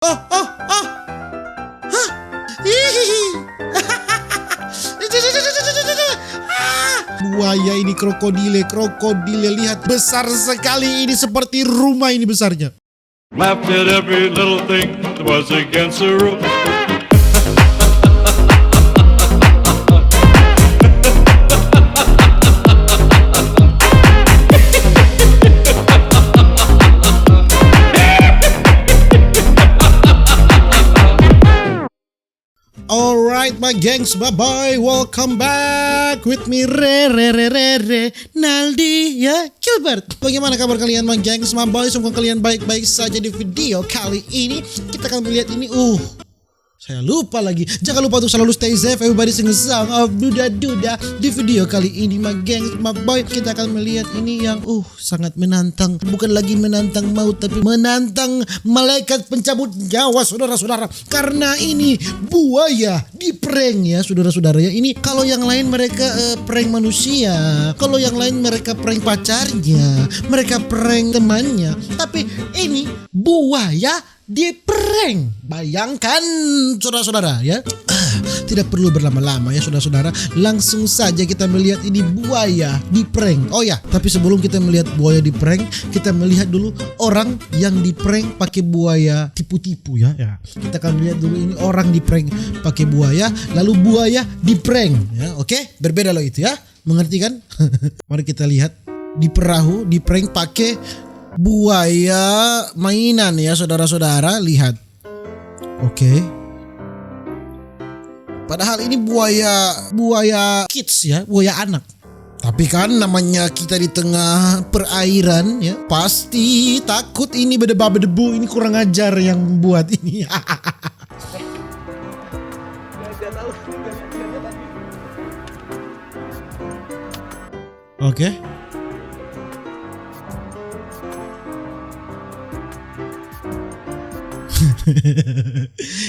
Oh, oh, oh. Hah? Hihihi. Buaya ini krokodile lihat besar sekali ini seperti rumah ini besarnya. Laughed at every little thing that was against the rules. Alright my gengs, bye bye, welcome back with me Re Naldi ya Gilbert. Bagaimana kabar kalian my gengs, my boys? Semoga kalian baik-baik saja. Di video kali ini kita akan melihat ini saya lupa lagi. Jangan lupa untuk selalu stay safe. Everybody sing a song of duda-duda. Di video kali ini my gengs, my boy, kita akan melihat ini yang sangat menantang. Bukan lagi menantang maut, tapi menantang malaikat pencabut nyawa, saudara-saudara. Karena ini buaya di prank ya, saudara-saudara ya. Ini kalau yang lain mereka prank manusia, kalau yang lain mereka prank pacarnya, mereka prank temannya. Tapi ini buaya di prank. Bayangkan saudara-saudara ya. Tidak perlu berlama-lama ya saudara-saudara. Langsung saja kita melihat ini buaya di prank. Oh ya, tapi sebelum kita melihat buaya di prank, kita melihat dulu orang yang di prank pakai buaya tipu-tipu ya. Kita akan lihat dulu ini orang di prank pakai buaya, lalu buaya di prank ya. Oke, berbeda loh itu ya. Mengerti kan? Mari kita lihat di perahu di prank pakai buaya mainan ya saudara-saudara, lihat. Oke. Padahal ini buaya kids ya, buaya anak. Tapi kan namanya kita di tengah perairan ya, pasti takut ini berdebu, ini kurang ajar yang buat ini. Oke.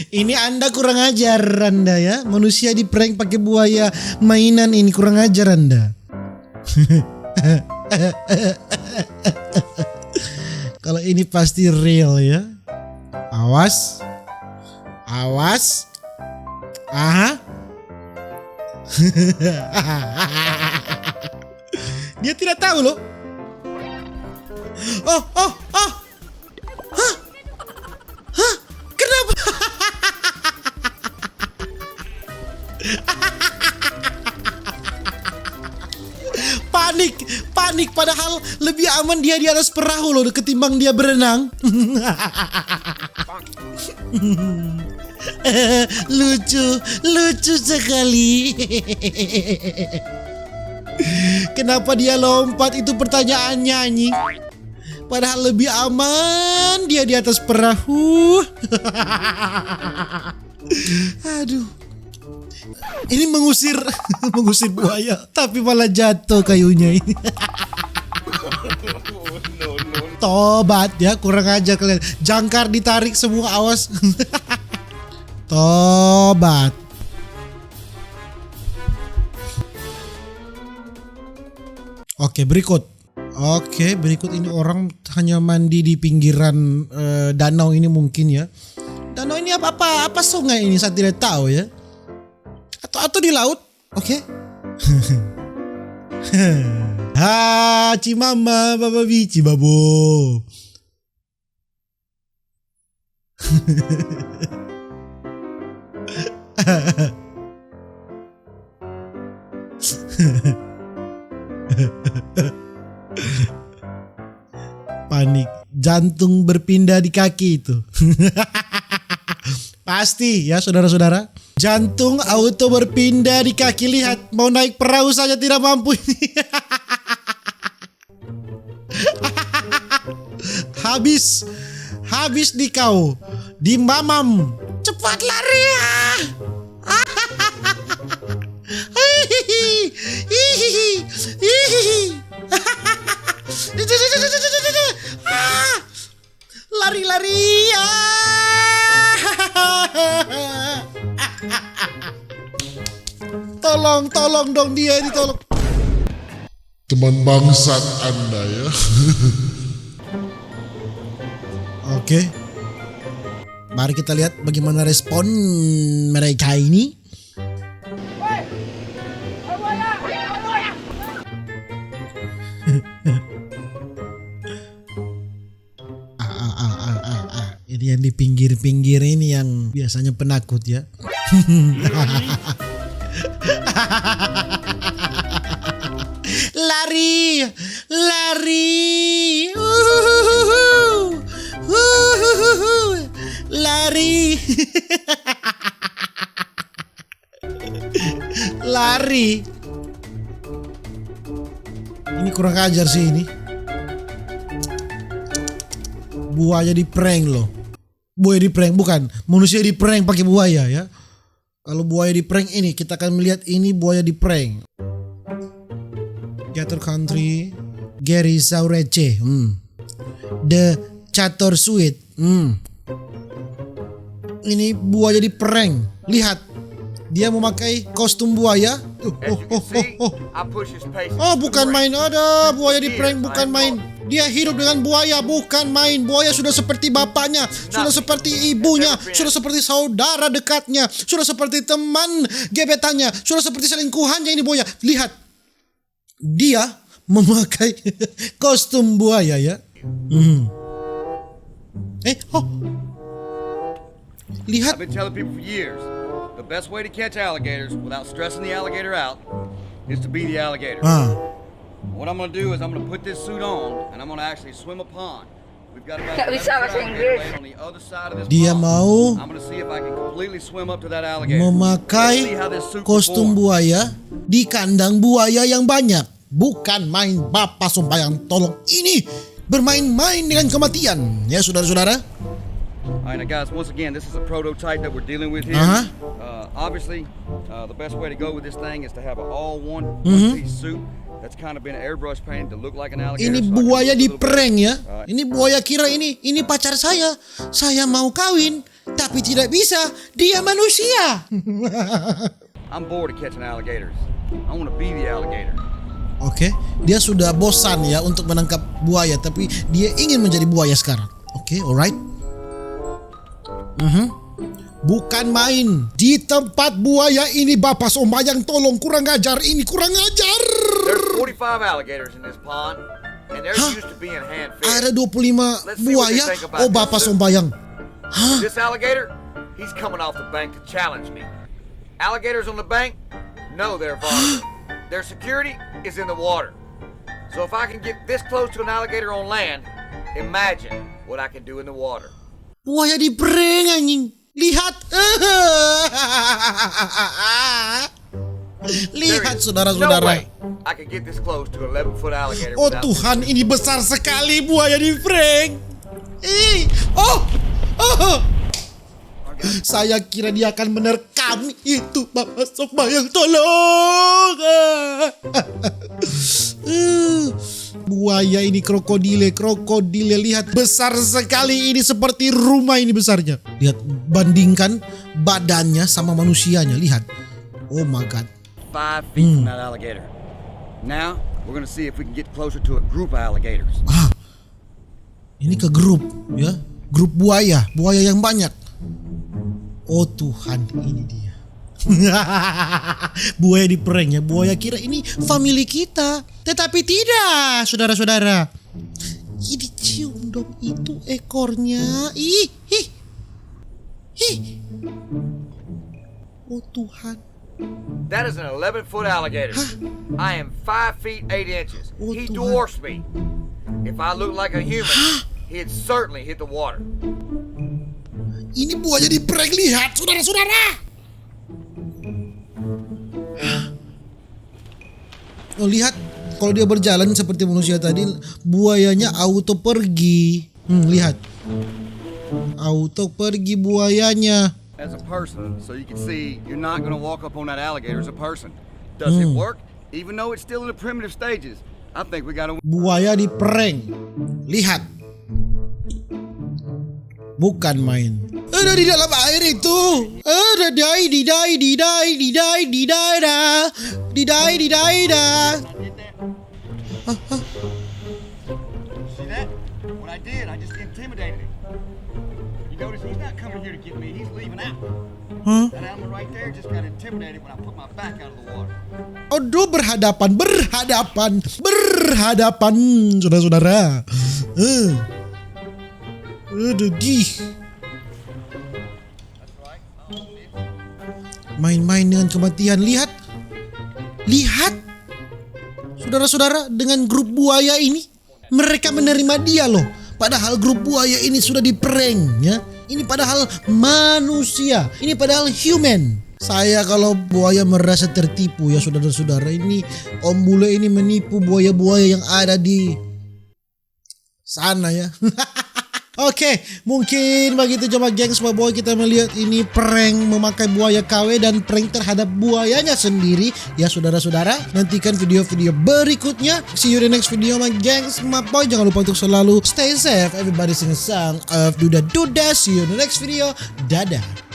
Ini Anda kurang ajar Anda ya. Manusia di prank pakai buaya mainan ini kurang ajar Anda. Kalau ini pasti real ya. Awas. Awas. Aha. Dia tidak tahu loh. Oh. Hah? Kenapa? Panik padahal lebih aman dia di atas perahu loh ketimbang dia berenang. Lucu sekali. Kenapa dia lompat, itu pertanyaannya anjing. Padahal lebih aman dia di atas perahu. Aduh. Ini mengusir buaya, tapi malah jatuh kayunya ini. Tobat ya, kurang aja kalian. Jangkar ditarik semua, awas. Tobat. Oke, berikut ini orang hanya mandi di pinggiran danau ini mungkin ya. Danau ini apa sungai ini saya tidak tahu ya. Atau di laut. Oke. Ha, Cimama, Baba Bici, Babo. Panik, jantung berpindah di kaki itu. Pasti ya saudara-saudara, jantung auto berpindah di kaki. Lihat, mau naik perahu saja tidak mampu ini. Habis di kau, di mamam. Cepat lari ya. Lari-lari ya. Tolong dong dia ini, tolong. Teman bangsat Anda ya. Oke. Mari kita lihat bagaimana respon mereka ini. Ini yang di pinggir-pinggir ini yang biasanya penakut ya. Lari, lari, lari, lari. Ini kurang ajar sih ini. Buaya di prank loh. Buaya di prank, bukan manusia di prank pakai buaya ya. Kalau buaya di prank ini kita akan melihat ini buaya di prank. Gator Country, Gary Saurece, The Cator Suite. Ini buaya di prank. Lihat, dia memakai kostum buaya. Oh, bukan main. Ada buaya di prank, bukan main. Dia hidup dengan buaya, bukan main. Buaya sudah seperti bapaknya, sudah seperti ibunya, sudah seperti saudara dekatnya, sudah seperti teman gebetannya, sudah seperti selingkuhannya ini buaya. Lihat, dia memakai kostum buaya ya. Lihat. I've been telling people for years, the best way to catch alligators without stressing the alligator out is to be the alligator. What I'm gonna do is I'm gonna put this suit on and I'm gonna actually swim a pond. We've got about 11 alligators on the other side of this Dia pond. mau I'm gonna see if I can completely swim up to that alligator. memakai kostum buaya di kandang buaya yang banyak. Bukan main, Bapak Sombayang, tolong. Ini bermain-main dengan kematian. Ya saudara-saudara. Alright, now guys, once again, this is a prototype that we're dealing with here. Obviously, the best way to go with this thing is to have an all-one one-piece suit that's kind of been airbrush painted to look like an alligator. Ini buaya di prank ya. Ini buaya kira ini pacar saya. Saya mau kawin, tapi tidak bisa. Dia manusia. I'm bored of catching alligators. I want to be the alligator. Oke, dia sudah bosan ya untuk menangkap buaya, tapi dia ingin menjadi buaya sekarang. Oke, alright. Bukan main di tempat buaya ini, Bapak Sombayang, tolong, kurang ajar ini, kurang ajar. There's 45 alligators in this pond, and they're used to being hand-fed. Ada 25 buaya. Oh, Bapak Sombayang. This alligator, he's coming off the bank to challenge me. Alligators on the bank, no, they're vulnerable. Their security is in the water. So if I can get this close to an alligator on land, imagine what I can do in the water. Buaya di prank anjing. Lihat. Lihat saudara-saudara. No way I can get this close to 11-foot alligator. Oh Tuhan, ini besar sekali buaya di prank. Saya kira dia akan menerkam itu, Bapak Sombayang, tolong. Buaya ini krokodile, lihat besar sekali ini, seperti rumah ini besarnya. Lihat, bandingkan badannya sama manusianya, lihat. Oh my god. 5 feet from that alligator. Now we're gonna see if we can get closer to a group of alligators. Ini ke grup ya, grup buaya yang banyak. Oh Tuhan, ini dia. Buaya di prank ya. Buaya kira ini family kita, tetapi tidak, saudara-saudara. Ini cium dong itu ekornya. Ih. Oh Tuhan. That is an 11-foot alligator. I am 5 feet 8 inches. Oh, He Tuhan. dwarfs me. If I look like a human, he'd certainly hit the water. Ini buaya di prank, lihat saudara-saudara. Oh lihat, kalau dia berjalan seperti manusia tadi, buayanya auto pergi. Lihat, auto pergi buayanya. As a person, so you can see you're not going to walk up on that alligator as a person. Does it work? Even though it's still in the primitive stages, I think we got to. Buaya di prank, lihat. Bukan main. Ada di dalam air itu. Ada di da. See that? What I did, I just intimidated him. Notice he's not coming here to get me. He's leaving out. Hah? That animal right there just got intimidated when I put my back out of the water. Aduh, berhadapan, saudara-saudara. Aduh, gih. Main-main dengan kematian. Lihat, saudara-saudara, dengan grup buaya ini, mereka menerima dia loh. Padahal grup buaya ini sudah diprank ya. Ini padahal manusia, ini padahal human. Saya kalau buaya merasa tertipu ya saudara-saudara, ini Om Bule ini menipu buaya-buaya yang ada di sana ya. Oke, mungkin begitu coba gengs boy kita melihat ini prank memakai buaya KW dan prank terhadap buayanya sendiri ya saudara-saudara. Nantikan video-video berikutnya. See you in the next video my gengs boy. Jangan lupa untuk selalu stay safe. Everybody sing a song of Duda Duda. See you in the next video. Dadah.